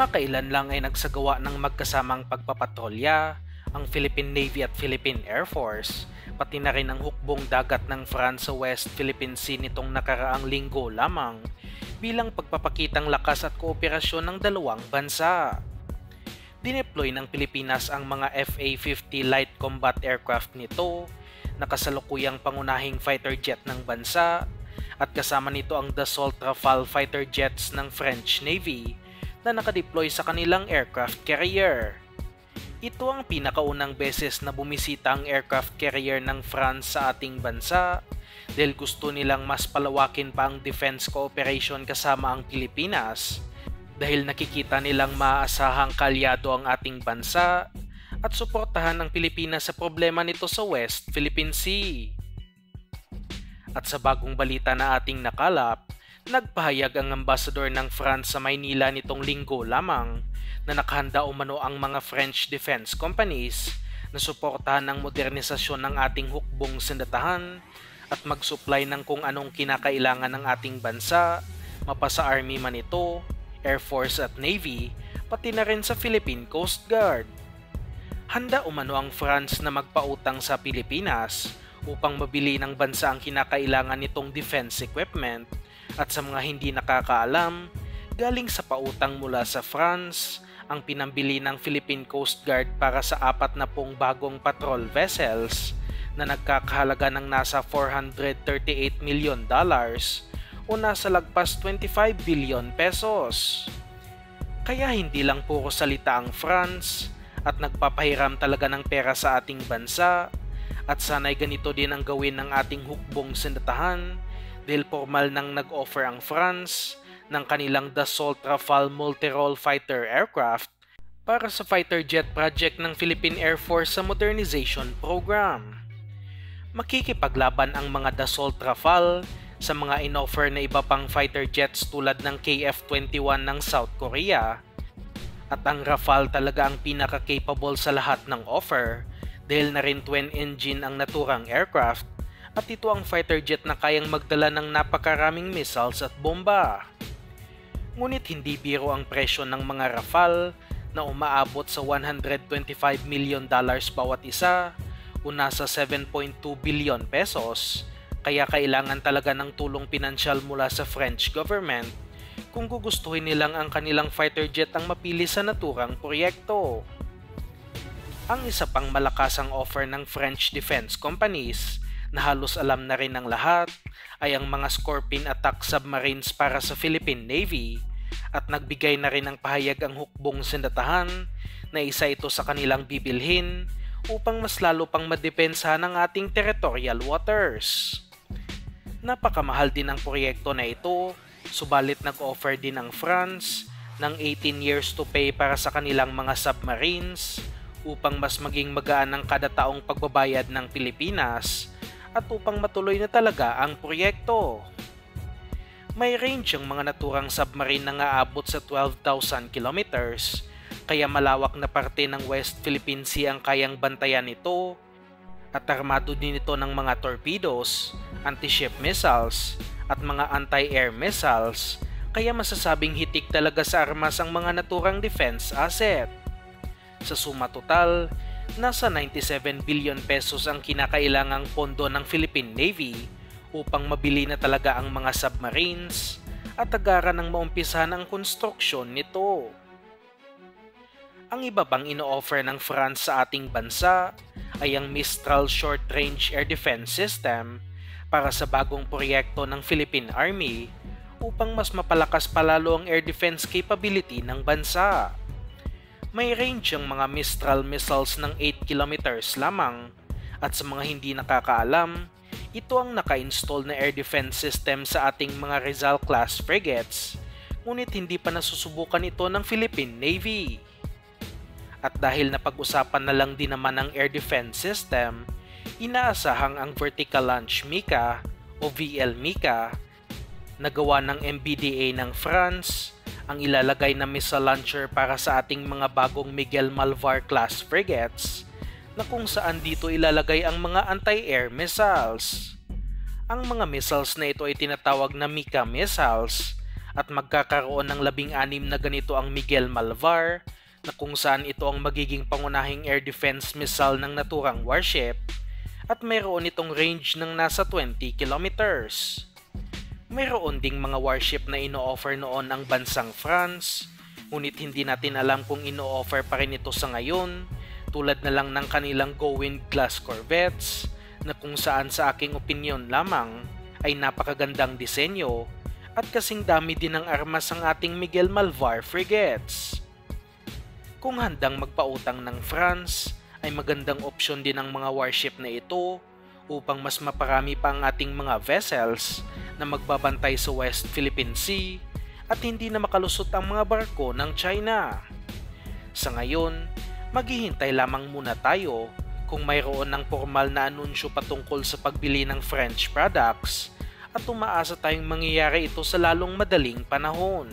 Kamakailan lang ay nagsagawa ng magkasamang pagpapatrolya ang Philippine Navy at Philippine Air Force, pati na rin ang hukbong dagat ng France sa West Philippine Sea nitong nakaraang linggo lamang bilang pagpapakitang lakas at kooperasyon ng dalawang bansa. Dineploy ng Pilipinas ang mga FA-50 light combat aircraft nito, nakasalukuyang pangunahing fighter jet ng bansa, at kasama nito ang Dassault Rafale fighter jets ng French Navy na nakadeploy sa kanilang aircraft carrier. Ito ang pinakaunang beses na bumisita ang aircraft carrier ng France sa ating bansa dahil gusto nilang mas palawakin pa ang defense cooperation kasama ang Pilipinas dahil nakikita nilang maaasahang kalyado ang ating bansa at suportahan ang Pilipinas sa problema nito sa West Philippine Sea. At sa bagong balita na ating nakalap, nagpahayag ang ambasador ng France sa Maynila nitong linggo lamang na nakahanda umano ang mga French defense companies na suportahan ang modernisasyon ng ating hukbong sandatahan at mag-supply ng kung anong kinakailangan ng ating bansa, mapasa Army man ito, Air Force at Navy, pati na rin sa Philippine Coast Guard. Handa umano ang France na magpautang sa Pilipinas upang mabili ng bansa ang kinakailangan nitong defense equipment at sa mga hindi nakakaalam, galing sa pautang mula sa France ang pinambili ng Philippine Coast Guard para sa 40 bagong patrol vessels na nagkakahalaga ng nasa $438 million o nasa lagpas 25 billion pesos. Kaya hindi lang puro salita ang France at nagpapahiram talaga ng pera sa ating bansa at sana'y ganito din ang gawin ng ating hukbong sandatahan dahil formal nang nag-offer ang France ng kanilang Dassault Rafale multi-role fighter aircraft para sa fighter jet project ng Philippine Air Force sa modernization program. Makikipaglaban ang mga Dassault Rafale sa mga in-offer na iba pang fighter jets tulad ng KF-21 ng South Korea. At ang Rafale talaga ang pinaka-capable sa lahat ng offer dahil na rin twin engine ang naturang aircraft at ito ang fighter jet na kayang magdala ng napakaraming missiles at bomba. Ngunit hindi biro ang presyo ng mga Rafale na umaabot sa $125 million bawat isa o nasa 7.2 billion pesos, kaya kailangan talaga ng tulong pinansyal mula sa French government kung gugustuhin nilang ang kanilang fighter jet ang mapili sa naturang proyekto. Ang isa pang malakasang offer ng French defense companies na halos alam na rin ng lahat ay ang mga Scorpion attack submarines para sa Philippine Navy at nagbigay na rin ng pahayag ang hukbong sandatahan na isa ito sa kanilang bibilhin upang mas lalo pang madepensa ng ating territorial waters. Napakamahal din ang proyekto na ito, subalit nag-offer din ang France ng 18 years to pay para sa kanilang mga submarines upang mas maging magaan ang kada taong pagbabayad ng Pilipinas at upang matuloy na talaga ang proyekto. May range ang mga naturang submarine na aabot sa 12,000 kilometers, kaya malawak na parte ng West Philippine Sea ang kayang bantayan nito at armado din ito ng mga torpedoes, anti-ship missiles at mga anti-air missiles, kaya masasabing hitik talaga sa armas ang mga naturang defense asset. Sa suma total, nasa 97 billion pesos ang kinakailangang pondo ng Philippine Navy upang mabili na talaga ang mga submarines at agaran ng maumpisahan ang konstruksyon nito. Ang iba pang ino-offer ng France sa ating bansa ay ang Mistral Short Range Air Defense System para sa bagong proyekto ng Philippine Army upang mas mapalakas palalo ang air defense capability ng bansa. May range ang mga Mistral missiles ng 8 kilometers lamang at sa mga hindi nakakaalam, ito ang naka-install na air defense system sa ating mga Rizal-class frigates, ngunit hindi pa nasusubukan ito ng Philippine Navy. At dahil napag-usapan na lang din naman ang air defense system, inaasahang ang Vertical Launch Mica o VL Mica na gawa ng MBDA ng France ang ilalagay na missile launcher para sa ating mga bagong Miguel Malvar class frigates na kung saan dito ilalagay ang mga anti-air missiles. Ang mga missiles na ito ay tinatawag na Mica missiles at magkakaroon ng 16 na ganito ang Miguel Malvar na kung saan ito ang magiging pangunahing air defense missile ng naturang warship at mayroon itong range ng nasa 20 kilometers. Mayroon ding mga warship na ino-offer noon ang bansang France, ngunit hindi natin alam kung ino-offer pa rin ito sa ngayon, tulad na lang ng kanilang Go-Wind class corvettes na kung saan sa aking opinyon lamang ay napakagandang disenyo at kasing dami din ng armas ang ating Miguel Malvar frigates. Kung handang magpautang ng France, ay magandang opsyon din ang mga warship na ito upang mas maparami pa ang ating mga vessels na magbabantay sa West Philippine Sea at hindi na makalusot ang mga barko ng China. Sa ngayon, maghihintay lamang muna tayo kung mayroon ng formal na anunsyo patungkol sa pagbili ng French products at umaasa tayong mangyayari ito sa lalong madaling panahon.